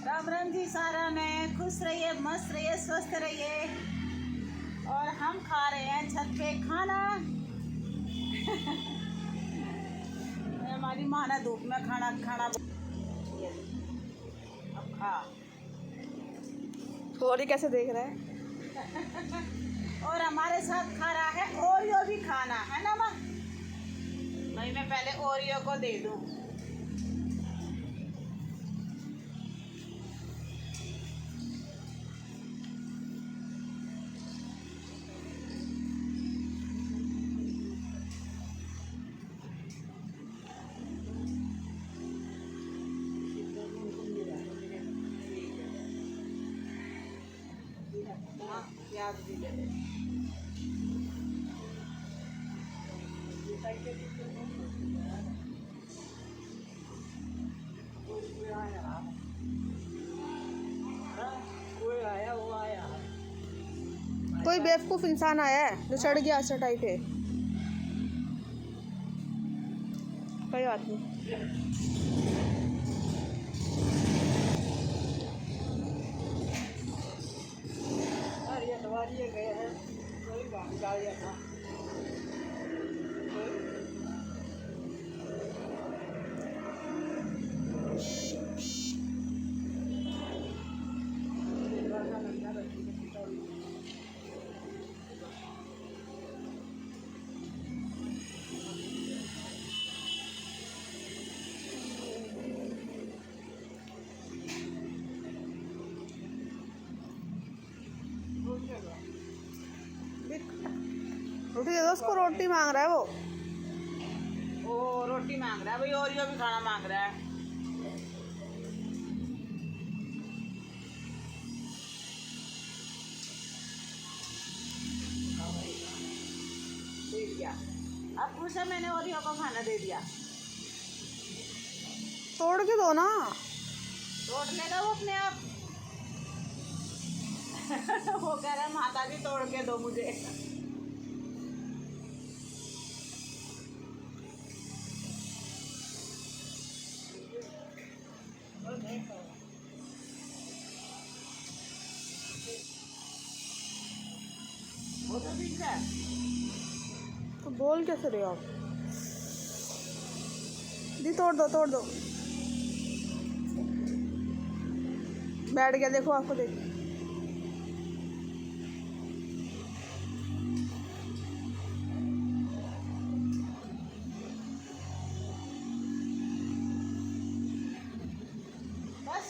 राम राम जी सारा में खुश रहिए, मस्त रहिए, स्वस्थ रहिए। और हम खा रहे हैं छत पे खाना। हमारी माँ ने धूप में खाना अब खा। और ये कैसे देख रहा है? और हमारे साथ खा रहा है ओरियो भी खाना है ना माँ। भाई मैं पहले ओरियो को दे दूँ। प्याज भी ले ले। कोई बेवकूफ इंसान आया है जो चढ़ गया चटाई पे। कोई बात नहीं। गए हैं कोई गाड़ियाँ था। रोटी दे दो उसको, रोटी मांग रहा है वो। रोटी मांग रहा है भाई, ओरियो भी खाना मांग रहा है। दे दिया। अब पूछा मैंने ओरियो को खाना दे दिया। तोड़ के दो ना। तोड़ लेगा वो अपने आप। वो कह रहा है माता जी तोड़ के दो मुझे। वो तो ठीक है। तो बोल कैसे रहे हो आप? दी तोड़ दो। बैठ गया, देखो आपको देख। बस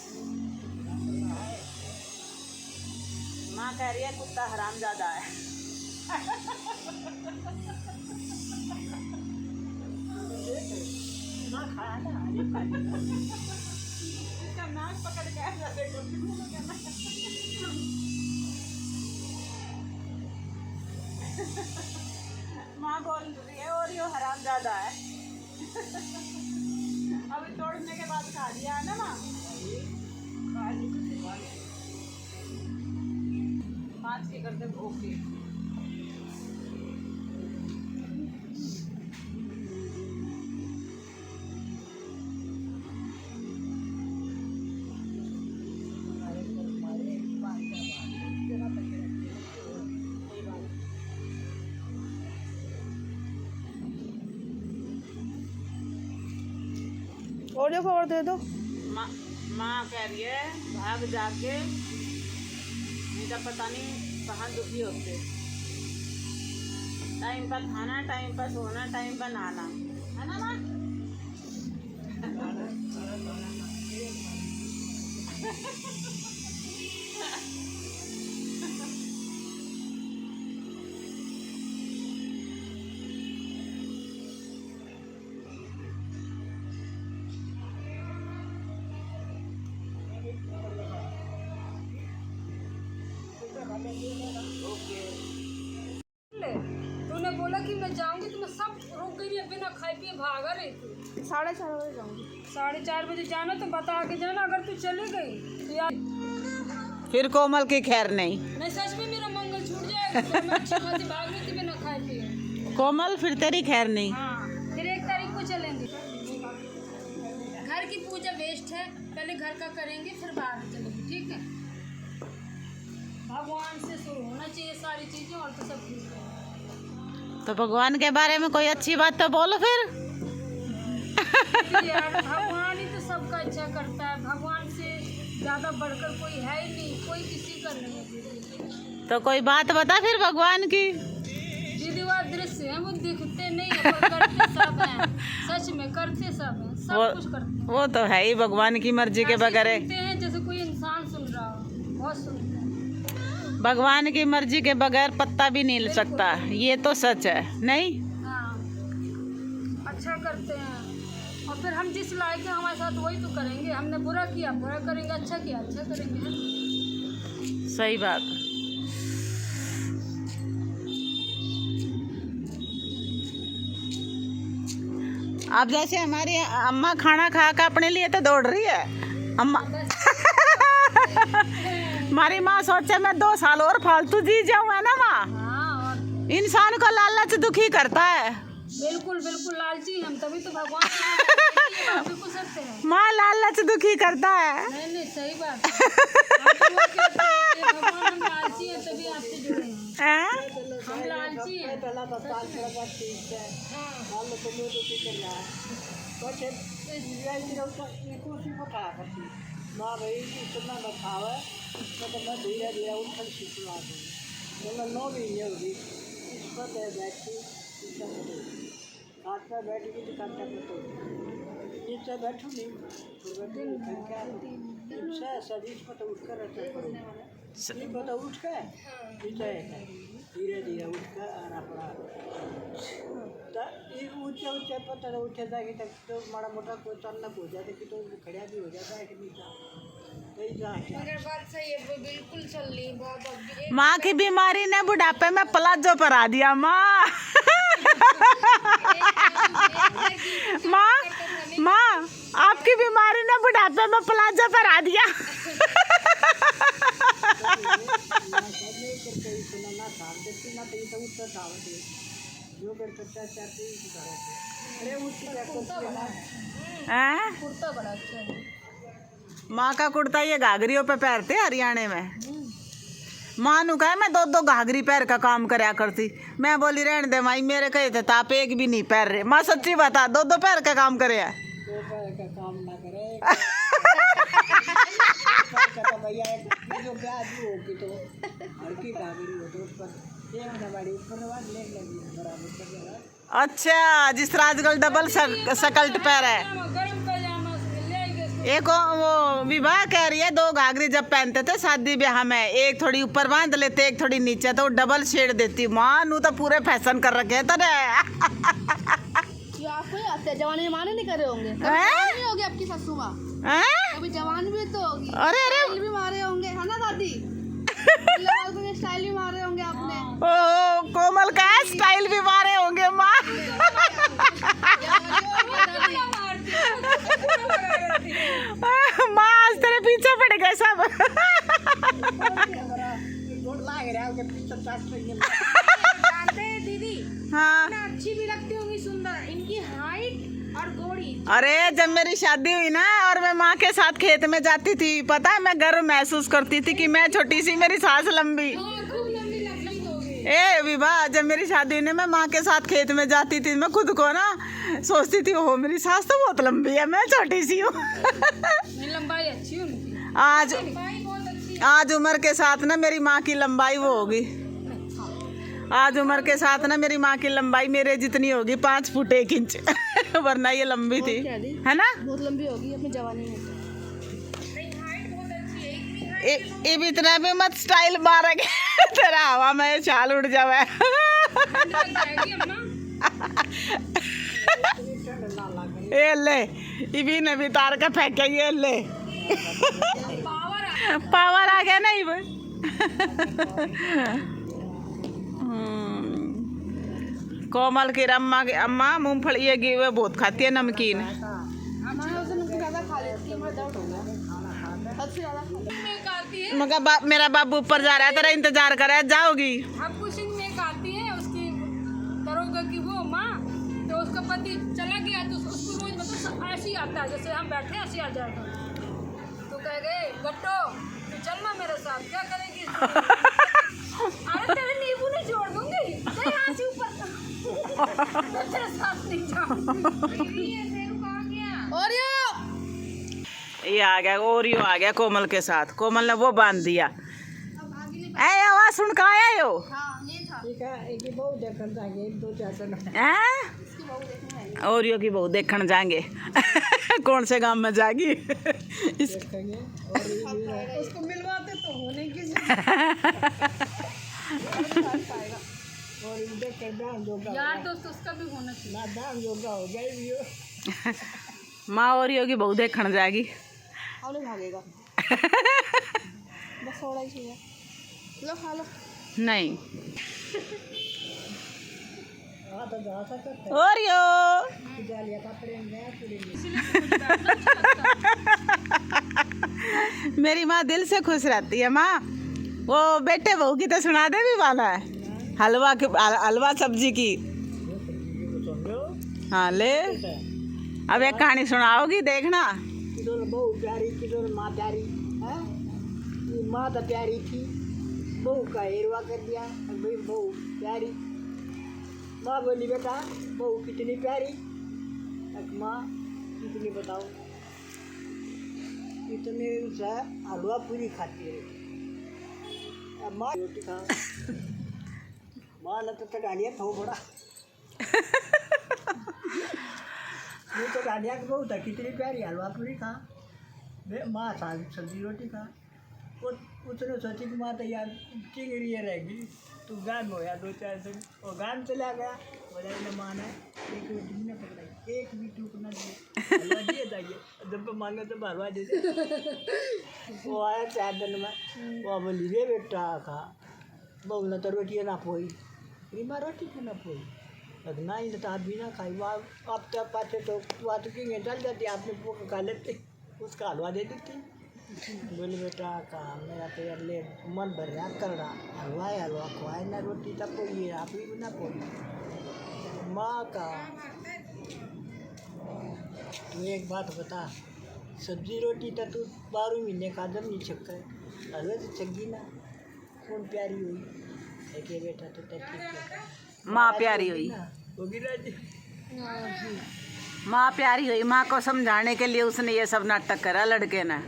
माँ कह रही है कुत्ता हराम ज्यादा है। माँ खाया ना इसका नाक पकड़ के माँ बोल रही है ओरियो हराम ज्यादा है। अभी तोड़ने के बाद खा लिया है ना माँ। पाँच के करते ओके। ओरियो को और दे दो। माँ कह रही है भाग जाके, इनका पता नहीं कहाँ दुखी होते। टाइम पर खाना, टाइम पर सोना, टाइम पर नहाना, है ना माँ। तूने बोला कि मैं जाऊंगी तो मैं सब रुक गई है, बिना खाए पिए भागा रही थी। 4:30 बजे जाऊंगी। 4:30 बजे जाना तो बता के जाना। अगर तू चली गई तो यार फिर कोमल की खैर नहीं। नहीं, सच में मेरा मंगल छूट जाएगा। तो मैं अच्छी खासी भाग रही थी बिना खाए पिए। कोमल फिर तेरी खैर नहीं। हाँ, फिर 1 तारीख को चलेंगे। बेस्ट है। पहले घर का करेंगे फिर बाहर चलेंगे, ठीक है। भगवान से शुरू होना चाहिए सारी चीजें, और तो सब ठीक है। तो भगवान के बारे में कोई अच्छी बात तो बोलो फिर। यार भगवान ही तो सबका अच्छा करता है, भगवान से ज्यादा बढ़कर कोई है ही नहीं, कोई किसी का नहीं है। तो कोई बात बता फिर भगवान की। दीदी वो दृश्य है, वो दिखते नहीं है पर करते सब हैं, सच में करते सब हैं, सब कुछ करते हैं। वो तो है ही, भगवान की मर्जी के बगैर सुनते हैं जैसे कोई इंसान सुन रहा हो, बहुत सुनते हैं। भगवान की मर्जी के बगैर पत्ता भी नहीं हिल सकता, ये तो सच है नहीं। हाँ, अच्छा करते हैं, और फिर हम जिस लायक हैं हमारे साथ वही तो करेंगे। हमने बुरा किया बुरा करेंगे, अच्छा किया अच्छा करेंगे। सही बात। अब जैसे हमारी अम्मा खाना खा के अपने लिए तो दौड़ रही है अम्मा। हमारी माँ सोचे मैं 2 साल और फालतू जी जाऊँ, है ना माँ। हाँ, और इंसान को लालच दुखी करता है। बिल्कुल बिल्कुल लालची हम, तभी तो भगवान बिल्कुल सत्य है। माँ लालच दुखी करता है। नहीं नहीं सही बात है। हम तो वो कहते हैं कि भगवान हम लालची हैं तभी आपसे जुड़े हैं। हम लालची हैं। धीरे धीरे उठ कर और अपना ऊंचे ऊंचे पत्थर उठे जाके तक तो माड़ा मोटा कोई तल्लक हो जाता कि तो खड़ा भी हो जाता है कि नहीं। मगर बात सही है, बिल्कुल चल रही बहुत। माँ की बीमारी ने बुढ़ापे में प्लाजो पर आ दिया माँ। माँ माँ आपकी बीमारी ने बुढ़ापे में प्लाजो पर आ दिया। कुर्ता बड़ा अच्छा है। माँ का कुर्ता ये घाघरियों पे पहनते हरियाणा में। माँ नु कहे मैं 2 घाघरी पैर का काम करया करती। मैं बोली रहने दे माई, मेरे कहे थे ताप एक भी नहीं पैर रहे। माँ सच्ची बता, 2 पैर का काम करे। 2 पैर का काम ना करे तो भैया जो ब्याज होगी तो हल्की घाघरी हो तो उस पर एक हमारी ऊपर वाद ले लगी बराबर कर देगा। अच्छा, जिस तरह आजकल डबल सकल्ट पैर है। गर्म पैजामा ले आएंगे। एक वो विवाह कह रही है 2 घाघरी जब पहनते थे शादी ब्याह में, एक थोड़ी ऊपर बांध लेते एक थोड़ी नीचे, तो डबल शेड देती। माँ नू तो पूरे फैशन कर रखे हैं तेरे। आपको ही आते हैं, जवानी माने नहीं करे होंगे, नहीं होगी आपकी सासू माँ, अभी जवान भी तो होगी। अरे स्टाइल भी मारे होंगे, है ना दादी। स्टाइल भी मारे होंगे आपने। ओ कोमल का स्टाइल भी मारे होंगे माँ। माँ आज तेरे पीछे पड़ गए सब। जानते हैं दीदी, हाँ अच्छी भी लगती होंगी, सुंदर इनकी हाइट और गोरी। अरे जब मेरी शादी हुई ना और मैं माँ के साथ खेत में जाती थी, पता है मैं गर्व महसूस करती थी कि मैं छोटी सी मेरी सांस लंबी। ए विवाह जब मेरी शादी हुई ना, मैं माँ के साथ खेत में जाती थी, मैं खुद को ना सोचती थी ओह मेरी सांस तो बहुत लंबी है, मैं छोटी सी हूँ। लंबाई अच्छी उनकी, आज बहुत अच्छी। आज उम्र के साथ ना मेरी माँ की लंबाई वो होगी। आज उम्र के साथ ना मेरी माँ की लंबाई मेरे जितनी होगी, 5 फुट 1 इंच। वरना ये लंबी थी, है ना। बहुत लंबी होगी अपनी जवानी में। अब इतना भी मत स्टाइल मारेंगे तेरा हवा में छाल उड़ जावे। ये ले इबी ने भी तार का फेंके, ये ले पावर आ गया नहीं वो। कोमल की अम्मा मूंगफली ये वो बहुत खाती है नमकीन। मगर मेरा बाबू ऊपर जा रहा है, तेरा इंतजार कर रहा है, जाओगी। अब कुछ में आती है उसकी दरोगा की वो माँ, तो उसका पति चला गया तो उसको रोज मतलब ऐसे ही आता है, जैसे हम बैठे ऐसे आ जाएगा। तो कह गए गट्टो तू चलना मेरे साथ, क्या करेगी? अरे तेरे नींबू नहीं छोड़ दूंगी, तेरे यहाँ से ऊपर मैं तेरे साथ नहीं जाऊंगी। और ये आ गया ओरियो, आ गया कोमल के साथ। कोमल ने वो बांध दिया। ए आवाज सुन का आया यो? हाँ ये था। ठीक है, एक ही बहुत देखन जाएंगे, 2-4 दिन। इसकी बहू देखने आएगी। ओरियो की बहू देखने जाएंगे। कौन से गांव में जाएगी? देखेंगे और उसको मिलवाते तो हो नहीं किसी और देख कर दाम जोगा यार दोस्त उसका भी होना चाहिए। ना, दाम जोगा हो गई भी हो। माँ ओरियो की बहू देखने जाएगी। और नहीं भागेगा। बस थोड़ा ही चाहिए। लो खा लो। नहीं हाँ तो जा सकते ओरियो जालिया कपड़े में पूरी मेरी माँ दिल से खुश रहती है। माँ वो बेटे बहू की तो सुना दे भी वाला है, हलवा सब्जी की। हाँ ले, अब एक कहानी सुनाओगी देखना। किधर बहू प्यारी, किधर माँ प्यारी है। ये माँ तो प्यारी थी, बहू का हेरवा कर दिया। और भाई बहू प्यारी, माँ बोली बेटा बहू कितनी प्यारी। माँ कितनी बताओ, इतने से हलवा पूरी खाती है। अब माँ रोटी खा, माँ ने तो डालिया थो बड़ा। ये तो डालिया की बहू था, कितनी प्यारी, हलवा पूरी खा। माँ सब्जी रोटी खा। वो उसने सोची कि माँ तो यार चिंगड़ी रहेगी, तू गान में होया 2-4 दिन। वो गान चला गया, बोला ने माँ ने एक रोटी नहीं पकड़ाई, एक भी टूक ना दिए, हलवा दिए जाइए, जब मांगे तो हलवा दे दे। वो आया 4 दिन में, वो बोली रे बेटा खा। बहू ने तो रोटी ना पोई, अरे माँ रोटी क्यों ना पोई? ना ही तो आप भी ना खाई। वहाँ आप तो पाते तो वहाँ तो क्यों चल जाती, आपने पोक खा लेते, उसका हलवा दे देती। बोले बेटा कहा मेरा तो यार ले मन भर रहा कर रहा, हलवा है हलवा खुआए ना, रोटी तक कोई है आप ही ना पोई। माँ का तू एक बात बता, सब्जी रोटी तो तू 12 महीने का दम नहीं छक्का है, हलवा तो चक्की ना, कौन प्यारी हुई है बेटा तो ठीक है। माँ प्यारी हुई, होगी राजी। माँ प्यारी हुई। माँ को समझाने के लिए उसने ये सब नाटक करा लड़के ने,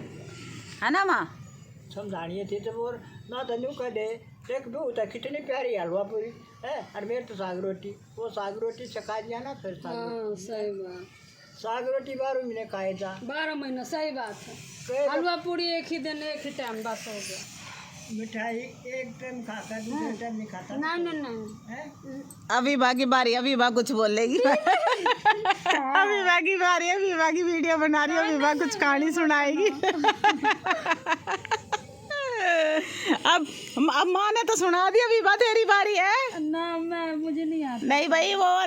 है ना माँ? समझानिए थे जब, और ना धनु का दे देख दो होता कितनी प्यारी हलवा पूरी है। और मेरे तो साग रोटी, वो साग रोटी चखा दिया ना, फिर साग सही बात, साग रोटी 12 महीने खाए था। 12 महीना सही बात है। कई हलवा पूरी एक ही दिन एक ही टाइम बस हो गया। मिठाई एक टाइम खाता, दूसरे टाइम नहीं खाता। नहीं है अभी बाकी बारी, अभी बा कुछ बोलेगी। अभी बाकी बारी, अभी बाकी वीडियो बना रही है, अभी बा कुछ कहानी सुनाएगी। अब माँ ने तो सुना दी, अभी बा तेरी बारी है ना, मैं मुझे नहीं आता। नहीं भाई, वो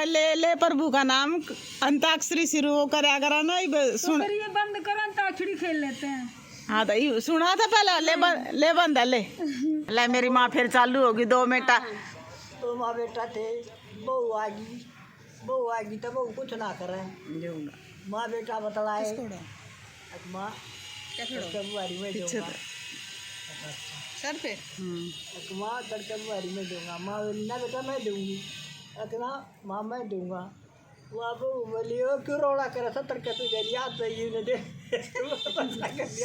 ले प्रभु का नाम अंताक्षरी शुरू करा करा ना, सुन। ये बंद करो, अंताक्षरी खेल लेते हैं। हाँ तो ये सुना था पहले, ले बंद ले मेरी माँ फिर चालू होगी 2 मिनट। तो माँ बेटा थे, बहू आगी तो बहू कुछ ना करे, माँ बेटा बतलाए माँ बुआरी में दूंगा सर पे। माँ तड़के बुआरी में दूंगा। माँ बोली ना बेटा मैं दूंगी, अतना माँ मैं दूंगा। वो अब बोली हो क्यों रोड़ा करे, 70 के तुझे याद चाहिए ने दे।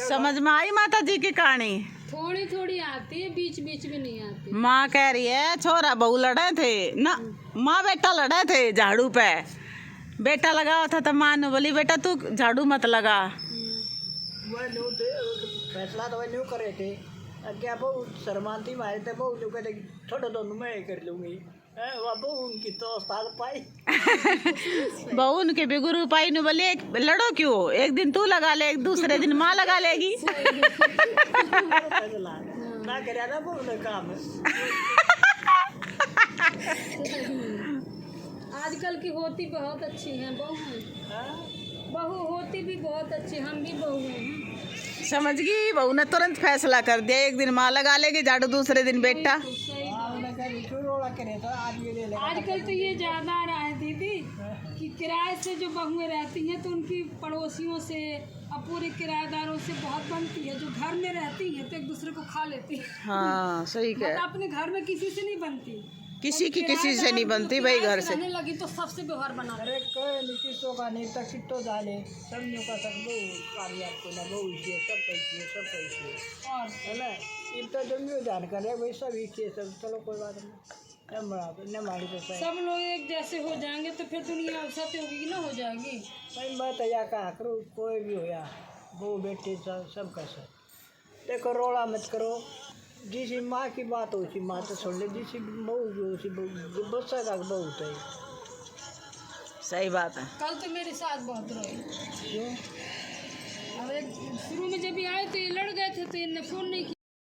समझ में आई माता जी की कहानी? थोड़ी थोड़ी आती है, बीच बीच में नहीं आती। माँ कह रही है छोरा बहू लड़े थे ना, माँ बेटा लड़े थे झाड़ू पे, बेटा लगा हुआ था तो माँ ने बोली बेटा तू झाड़ू मत लगा। वह न्यू फैसला तो वह न्यू करे थे, क्या बहू शर्मांती मारे थे, बहू जो कहते छोड़ो दोनों मैं कर लूँगी। वह बहू उनकी तो उस्ताद पाई, बहू उनके बिगुरु पाई ने बोले लड़ो क्यों, एक दिन तू लगा ले, एक दूसरे दिन माँ लगा लेगी। ना करे ना बहू ने काम। आजकल की होती बहुत अच्छी हैं बहू हैं, बहू होती भी बहुत अच्छी, हम भी बहू हैं। समझ गई, बहू ने तुरंत फैसला कर दिया, एक दिन माँ लगा लेगी झाड़ू, दूसरे दिन बेटा। सही कह क्यों रोड़ा करे तो आज ये ले लेगा। आजकल तो ये ज़्यादा आ रहा है दीदी कि किराए से जो बहुएं रहती हैं तो उनकी पड़ोसियों से और पूरे किराएदारों से बहुत बनती है। जो घर में रहती हैं तो एक दूसरे को खा लेती हैं। हाँ सही कह, मतलब अपने घर में किसी से नहीं बनती, किसी की किसी से नहीं बनती भाई घर से। रहने लगी तो सबसे व्यवहार बना। अरे कहे नहीं किसों का नहीं तक कितो जाने समझो का सब बहु कार्य को ना बहु इसे सब पैसे और है ना। इन तो जमियो जान करे भाई सब इसे सब चलो कोई बात नहीं न मारी तो सही। सब लोग एक जैसे हो जाएंगे तो फिर दुनिया अवसर होगी कि ना हो जाएगी। भाई मैं तैयार कहा करो कोई भी होया बहू बेटे सब का सब देखो रोड़ा मत करो। जिसी माँ की बात हो उसी माँ तो सुन ले, जिसी बहू की उसी बच्चा का बहू तो सही बात है। कल तो मेरे साथ बहुत रोए। क्यों अब एक शुरू में जब ये आए तो ये लड़ गए थे तो इनने फ़ोन नहीं किया।